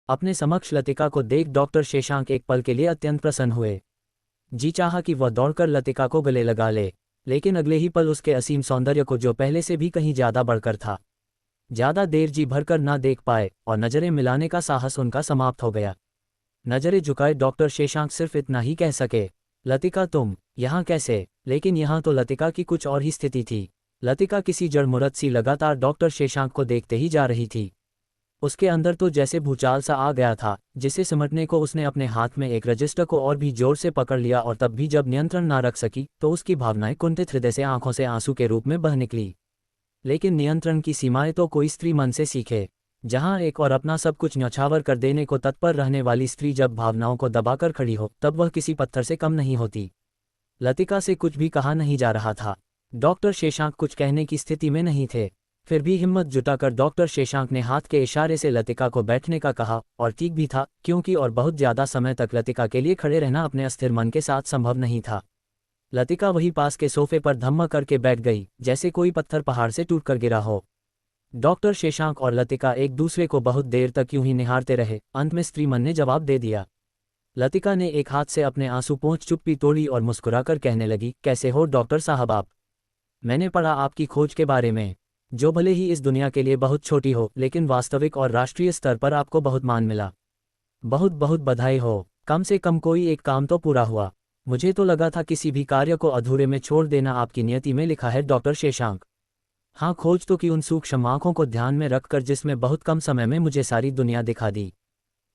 अपने समक्ष लतिका को देख डॉक्टर शेशांक एक पल के लिए अत्यंत प्रसन्न हुए। जी चाहा कि वह दौड़कर लतिका को गले लगा ले, लेकिन अगले ही पल उसके असीम सौंदर्य को, जो पहले से भी कहीं ज्यादा बढ़कर था, ज्यादा देर जी भरकर ना देख पाए और नजरें मिलाने का साहस उनका समाप्त हो गया। नजरें झुकाए डॉक्टर शेशांक सिर्फ इतना ही कह सके, लतिका तुम यहाँ कैसे? लेकिन यहाँ तो लतिका की कुछ और ही स्थिति थी। लतिका किसी जड़ मुरत सी लगातार डॉक्टर शेशांक को देखते ही जा रही थी। उसके अंदर तो जैसे भूचाल सा आ गया था, जिसे सिमटने को उसने अपने हाथ में एक रजिस्टर को और भी जोर से पकड़ लिया, और तब भी जब नियंत्रण ना रख सकी तो उसकी भावनाएं कुंठित हृदय से आंखों से आंसू के रूप में बह निकली। लेकिन नियंत्रण की सीमाएं तो कोई स्त्री मन से सीखे। जहां एक और अपना सब कुछ न्यौछावर कर देने को तत्पर रहने वाली स्त्री जब भावनाओं को दबाकर खड़ी हो, तब वह किसी पत्थर से कम नहीं होती। लतिका से कुछ भी कहा नहीं जा रहा था। डॉक्टर शेशांक कुछ कहने की स्थिति में नहीं थे। फिर भी हिम्मत जुटाकर डॉक्टर शेशांक ने हाथ के इशारे से लतिका को बैठने का कहा, और ठीक भी था, क्योंकि और बहुत ज्यादा समय तक लतिका के लिए खड़े रहना अपने अस्थिर मन के साथ संभव नहीं था। लतिका वही पास के सोफे पर धम्म करके बैठ गई, जैसे कोई पत्थर पहाड़ से टूटकर गिरा हो। डॉक्टर शेशांक और लतिका एक दूसरे को बहुत देर तक यूं ही निहारते रहे। अंत में स्त्री मन ने जवाब दे दिया। लतिका ने एक हाथ से अपने आंसू पोंछ चुप्पी तोड़ी और मुस्कुराकर कहने लगी, कैसे हो डॉक्टर साहब आप? मैंने पढ़ा आपकी खोज के बारे में, जो भले ही इस दुनिया के लिए बहुत छोटी हो, लेकिन वास्तविक और राष्ट्रीय स्तर पर आपको बहुत मान मिला। बहुत बहुत बधाई हो। कम से कम कोई एक काम तो पूरा हुआ। मुझे तो लगा था किसी भी कार्य को अधूरे में छोड़ देना आपकी नियति में लिखा है डॉक्टर शेशांक। हाँ, खोज तो की उन सूक्ष्म आंखों को ध्यान में रखकर जिसमें बहुत कम समय में मुझे सारी दुनिया दिखा दी।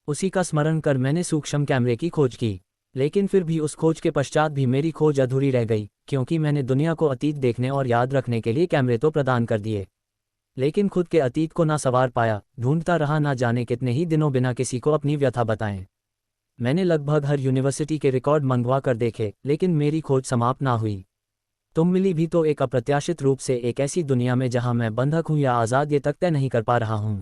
उसी का स्मरण कर मैंने सूक्ष्म कैमरे की खोज की। लेकिन फिर भी उस खोज के पश्चात भी मेरी खोज अधूरी रह गई, क्योंकि मैंने दुनिया को अतीत देखने और याद रखने के लिए कैमरे तो प्रदान कर दिए, लेकिन खुद के अतीत को ना संवार पाया। ढूंढता रहा ना जाने कितने ही दिनों बिना किसी को अपनी व्यथा बताएं। मैंने लगभग हर यूनिवर्सिटी के रिकॉर्ड मंगवा कर देखे, लेकिन मेरी खोज समाप्त ना हुई। तुम मिली भी तो एक अप्रत्याशित रूप से, एक ऐसी दुनिया में जहां मैं बंधक हूं या आज़ाद, ये तक तय नहीं कर पा रहा हूं।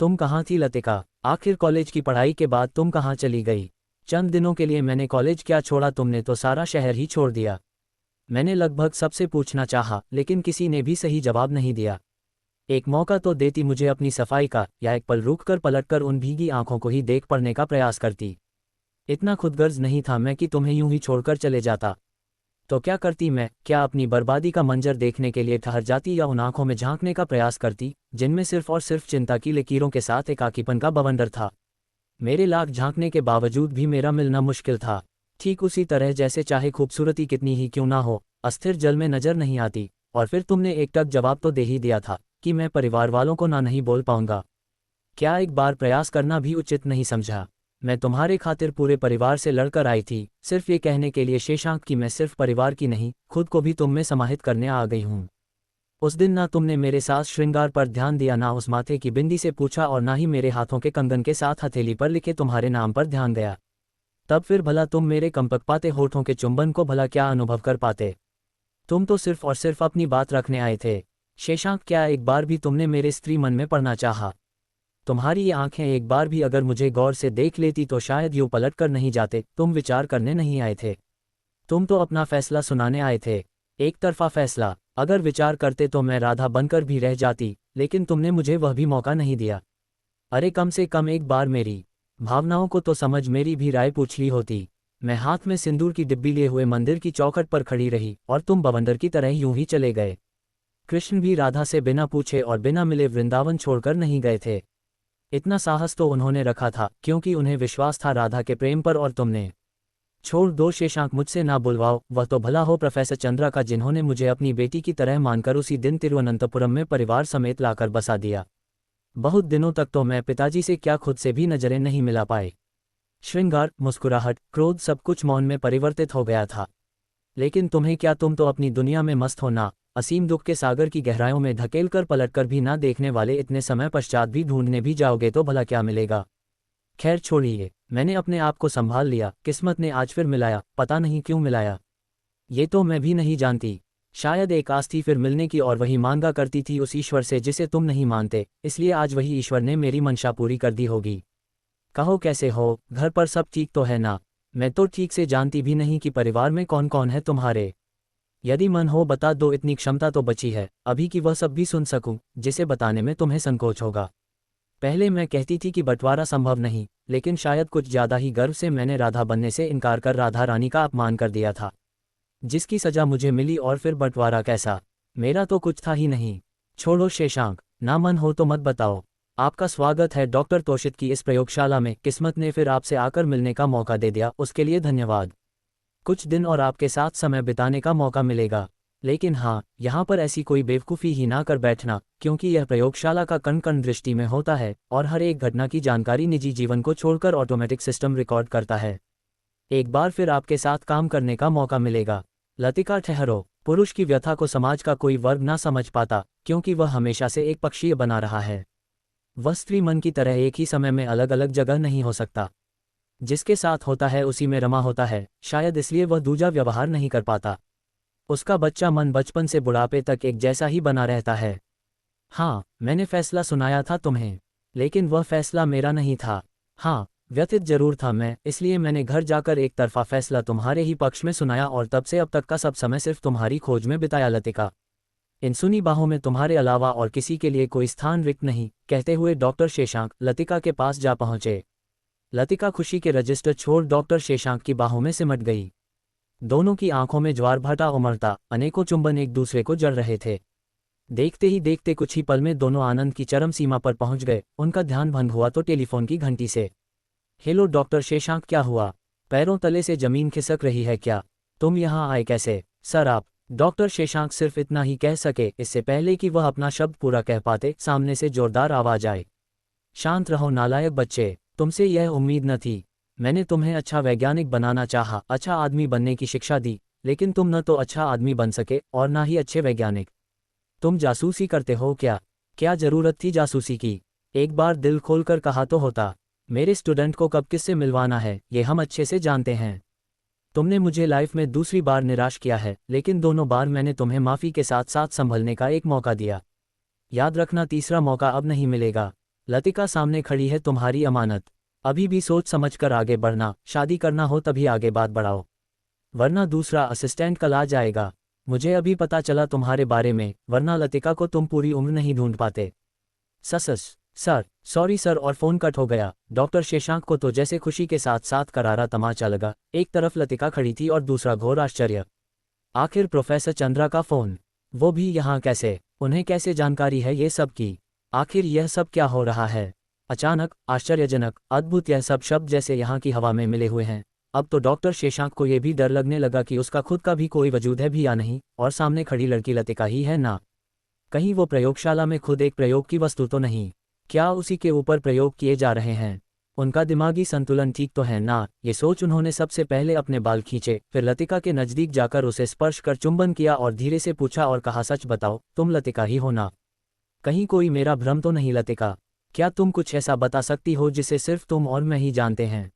तुम कहाँ थी लतिका? आखिर कॉलेज की पढ़ाई के बाद तुम कहाँ चली गई? चंद दिनों के लिए मैंने कॉलेज क्या छोड़ा, तुमने तो सारा शहर ही छोड़ दिया। मैंने लगभग सबसे पूछना चाहा, लेकिन किसी ने भी सही जवाब नहीं दिया। एक मौका तो देती मुझे अपनी सफाई का, या एक पल रुककर पलटकर उन भीगी आंखों को ही देख पढ़ने का प्रयास करती। इतना खुदगर्ज नहीं था मैं कि तुम्हें यूं ही छोड़कर चले जाता। तो क्या करती मैं? क्या अपनी बर्बादी का मंजर देखने के लिए ठहर जाती, या उन आंखों में झांकने का प्रयास करती जिनमें सिर्फ और सिर्फ चिंता की लकीरों के साथ एकाकीपन का बवंडर था? मेरे लाख झांकने के बावजूद भी मेरा मिलना मुश्किल था। ठीक उसी तरह जैसे चाहे खूबसूरती कितनी ही क्यों ना हो, अस्थिर जल में नजर नहीं आती। और फिर तुमने एकटक जवाब तो दे ही दिया था कि मैं परिवार वालों को ना नहीं बोल पाऊंगा। क्या एक बार प्रयास करना भी उचित नहीं समझा? मैं तुम्हारे खातिर पूरे परिवार से लड़कर आई थी, सिर्फ ये कहने के लिए शेशांक कि मैं सिर्फ परिवार की नहीं, खुद को भी तुम में समाहित करने आ गई हूँ। उस दिन ना तुमने मेरे साथ श्रृंगार पर ध्यान दिया, ना उस माथे की बिंदी से पूछा, और ना ही मेरे हाथों के कंगन के साथ हथेली पर लिखे तुम्हारे नाम पर ध्यान गया। तब फिर भला तुम मेरे कंपकपाते होठों के चुंबन को भला क्या अनुभव कर पाते? तुम तो सिर्फ और सिर्फ अपनी बात रखने आए थे। शेशांक, क्या एक बार भी तुमने मेरे स्त्री मन में पड़ना चाहा? तुम्हारी ये आंखें एक बार भी अगर मुझे गौर से देख लेती तो शायद यूं पलट कर नहीं जाते। तुम विचार करने नहीं आए थे, तुम तो अपना फैसला सुनाने आए थे। एक तरफा फैसला। अगर विचार करते तो मैं राधा बनकर भी रह जाती, लेकिन तुमने मुझे वह भी मौका नहीं दिया। अरे कम से कम एक बार मेरी भावनाओं को तो समझ, मेरी भी राय पूछ ली होती। मैं हाथ में सिंदूर की डिब्बी लिए हुए मंदिर की चौखट पर खड़ी रही, और तुम बवंडर की तरह यूं ही चले गए। कृष्ण भी राधा से बिना पूछे और बिना मिले वृंदावन छोड़कर नहीं गए थे। इतना साहस तो उन्होंने रखा था, क्योंकि उन्हें विश्वास था राधा के प्रेम पर, और तुमने। छोड़ दो शेशांक, मुझसे ना बुलवाओ। वह तो भला हो प्रोफेसर चंद्रा का, जिन्होंने मुझे अपनी बेटी की तरह मानकर उसी दिन तिरुवनंतपुरम में परिवार समेत लाकर बसा दिया। बहुत दिनों तक तो मैं पिताजी से क्या खुद से भी नजरें नहीं मिला पाए। श्रृंगार, मुस्कुराहट, क्रोध, सब कुछ मौन में परिवर्तित हो गया था। लेकिन तुम्हें क्या? तुम तो अपनी दुनिया में मस्त हो ना। असीम दुख के सागर की गहराइयों में धकेलकर पलटकर भी ना देखने वाले, इतने समय पश्चात भी ढूंढने भी जाओगे तो भला क्या मिलेगा? खैर छोड़िए, मैंने अपने आप को संभाल लिया। किस्मत ने आज फिर मिलाया, पता नहीं क्यों मिलाया, ये तो मैं भी नहीं जानती। शायद एक आस थी फिर मिलने की, और वही मांगा करती थी उस ईश्वर से जिसे तुम नहीं मानते, इसलिए आज वही ईश्वर ने मेरी मंशा पूरी कर दी होगी। कहो कैसे हो? घर पर सब ठीक तो है ना? मैं तो ठीक से जानती भी नहीं कि परिवार में कौन कौन है तुम्हारे। यदि मन हो बता दो, इतनी क्षमता तो बची है अभी कि वह सब भी सुन सकूं, जिसे बताने में तुम्हें संकोच होगा। पहले मैं कहती थी कि बंटवारा संभव नहीं, लेकिन शायद कुछ ज़्यादा ही गर्व से मैंने राधा बनने से इनकार कर राधा रानी का अपमान कर दिया था, जिसकी सज़ा मुझे मिली। और फिर बंटवारा कैसा? मेरा तो कुछ था ही नहीं। छोड़ो शशांक, ना मन हो तो मत बताओ। आपका स्वागत है डॉक्टर तोशित की इस प्रयोगशाला में। किस्मत ने फिर आपसे आकर मिलने का मौका दे दिया, उसके लिए धन्यवाद। कुछ दिन और आपके साथ समय बिताने का मौका मिलेगा। लेकिन हाँ, यहाँ पर ऐसी कोई बेवकूफ़ी ही ना कर बैठना, क्योंकि यह प्रयोगशाला का कण कण दृष्टि में होता है और हर एक घटना की जानकारी निजी जीवन को छोड़कर ऑटोमेटिक सिस्टम रिकॉर्ड करता है। एक बार फिर आपके साथ काम करने का मौका मिलेगा। लतिका, ठहरो। पुरुष की व्यथा को समाज का कोई वर्ग ना समझ पाता, क्योंकि वह हमेशा से एक पक्षीय बना रहा है। वह स्त्री मन की तरह एक ही समय में अलग अलग जगह नहीं हो सकता। जिसके साथ होता है उसी में रमा होता है, शायद इसलिए वह दूजा व्यवहार नहीं कर पाता। उसका बच्चा मन बचपन से बुढ़ापे तक एक जैसा ही बना रहता है। हाँ, मैंने फैसला सुनाया था तुम्हें, लेकिन वह फैसला मेरा नहीं था। हाँ, व्यथित जरूर था मैं, इसलिए मैंने घर जाकर एक तरफा फैसला तुम्हारे ही पक्ष में सुनाया और तब से अब तक का सब समय सिर्फ तुम्हारी खोज में बिताया लतिका। इन सुनी बाहों में तुम्हारे अलावा और किसी के लिए कोई स्थान रिक्त नहीं, कहते हुए डॉक्टर शशांक लतिका के पास जा पहुंचे। लतिका खुशी के रजिस्टर छोड़ डॉक्टर शशांक की बाहों में सिमट गई। दोनों की आंखों में ज्वार भाटा उमड़ता, अनेकों चुंबन एक दूसरे को जड़ रहे थे। देखते ही देखते कुछ ही पल में दोनों आनंद की चरम सीमा पर पहुंच गए। उनका ध्यान भंग हुआ तो टेलीफोन की घंटी से। हेलो डॉक्टर शशांक, क्या हुआ? पैरों तले से जमीन खिसक रही है क्या? तुम यहाँ आए कैसे? सर आप। डॉक्टर शशांक सिर्फ इतना ही कह सके, इससे पहले कि वह अपना शब्द पूरा कह पाते सामने से जोरदार आवाज आए। शांत रहो नालायक बच्चे, तुमसे यह उम्मीद न थी। मैंने तुम्हें अच्छा वैज्ञानिक बनाना चाहा, अच्छा आदमी बनने की शिक्षा दी, लेकिन तुम न तो अच्छा आदमी बन सके और ना ही अच्छे वैज्ञानिक। तुम जासूसी करते हो क्या? क्या जरूरत थी जासूसी की? एक बार दिल खोलकर कहा तो होता। मेरे स्टूडेंट को कब किससे मिलवाना है ये हम अच्छे से जानते हैं। तुमने मुझे लाइफ में दूसरी बार निराश किया है, लेकिन दोनों बार मैंने तुम्हें माफ़ी के साथ साथ संभलने का एक मौका दिया। याद रखना, तीसरा मौका अब नहीं मिलेगा। लतिका, सामने खड़ी है तुम्हारी अमानत। अभी भी सोच समझ कर आगे बढ़ना। शादी करना हो तभी आगे बात बढ़ाओ, वरना दूसरा असिस्टेंट कल आ जाएगा। मुझे अभी पता चला तुम्हारे बारे में, वरना लतिका को तुम पूरी उम्र नहीं ढूंढ पाते। सस सर, सॉरी सर, और फ़ोन कट हो गया। डॉक्टर शशांक को तो जैसे खुशी के साथ साथ करारा तमाचा लगा। एक तरफ लतिका खड़ी थी और दूसरा घोर आश्चर्य। आखिर प्रोफेसर चंद्रा का फ़ोन, वो भी यहाँ कैसे? उन्हें कैसे जानकारी है ये सब की? आखिर यह सब क्या हो रहा है? अचानक, आश्चर्यजनक, अद्भुत, यह सब शब्द जैसे यहाँ की हवा में मिले हुए हैं। अब तो डॉक्टर शशांक को यह भी डर लगने लगा कि उसका खुद का भी कोई वजूद है भी या नहीं, और सामने खड़ी लड़की लतिका ही है ना? कहीं वो प्रयोगशाला में खुद एक प्रयोग की वस्तु तो नहीं? क्या उसी के ऊपर प्रयोग किए जा रहे हैं? उनका दिमागी संतुलन ठीक तो है ना? ये सोच उन्होंने सबसे पहले अपने बाल खींचे, फिर लतिका के नज़दीक जाकर उसे स्पर्श कर चुंबन किया और धीरे से पूछा और कहा, सच बताओ, तुम लतिका ही हो ना? कहीं कोई मेरा भ्रम तो नहीं लतिका? क्या तुम कुछ ऐसा बता सकती हो जिसे सिर्फ तुम और मैं ही जानते हैं?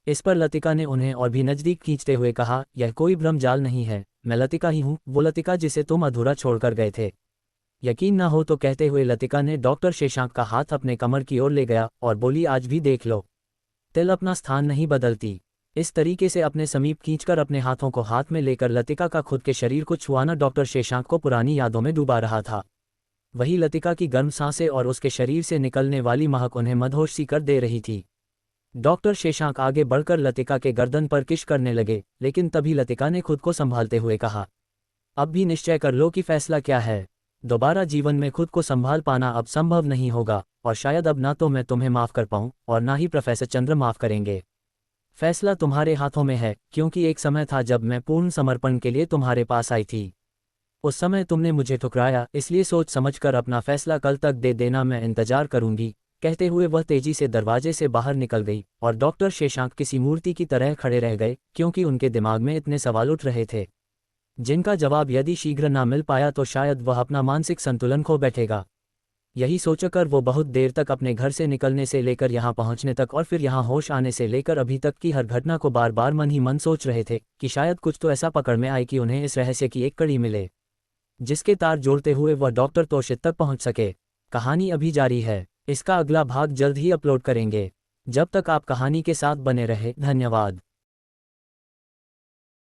इस पर लतिका ने उन्हें और भी नज़दीक खींचते हुए कहा, यह कोई भ्रम जाल नहीं है, मैं लतिका ही हूँ, वो लतिका जिसे तुम अधूरा छोड़कर गए थे। यकीन ना हो तो, कहते हुए लतिका ने डॉक्टर शशांक का हाथ अपने कमर की ओर ले गया और बोली, आज भी देख लो, तिल अपना स्थान नहीं बदलती। इस तरीके से अपने समीप खींचकर अपने हाथों को हाथ में लेकर लतिका का खुद के शरीर को छुआना डॉक्टर शशांक को पुरानी यादों में डुबा रहा था। वही लतिका की गर्म सांसें और उसके शरीर से निकलने वाली महक उन्हें मदहोश सी कर दे रही थी। डॉक्टर शशांक आगे बढ़कर लतिका के गर्दन पर किश करने लगे, लेकिन तभी लतिका ने खुद को संभालते हुए कहा, अब भी निश्चय कर लो कि फैसला क्या है। दोबारा जीवन में खुद को संभाल पाना अब संभव नहीं होगा, और शायद अब ना तो मैं तुम्हें माफ़ कर पाऊँ और ना ही प्रोफेसर चंद्र माफ़ करेंगे। फैसला तुम्हारे हाथों में है, क्योंकि एक समय था जब मैं पूर्ण समर्पण के लिए तुम्हारे पास आई थी। उस समय तुमने मुझे ठुकराया, इसलिए सोच समझकर अपना फैसला कल तक दे देना, मैं इंतजार करूंगी। कहते हुए वह तेजी से दरवाजे से बाहर निकल गई और डॉक्टर शशांक किसी मूर्ति की तरह खड़े रह गए, क्योंकि उनके दिमाग में इतने सवाल उठ रहे थे जिनका जवाब यदि शीघ्र ना मिल पाया तो शायद वह अपना मानसिक संतुलन खो बैठेगा। यही सोचकर वो बहुत देर तक अपने घर से निकलने से लेकर यहाँ पहुँचने तक और फिर यहाँ होश आने से लेकर अभी तक की हर घटना को बार बार मन ही मन सोच रहे थे कि शायद कुछ तो ऐसा पकड़ में आए कि उन्हें इस रहस्य की एक कड़ी मिले, जिसके तार जोड़ते हुए वह डॉक्टर तोशित तक पहुँच सके। कहानी अभी जारी है, इसका अगला भाग जल्द ही अपलोड करेंगे। जब तक आप कहानी के साथ बने रहे, धन्यवाद।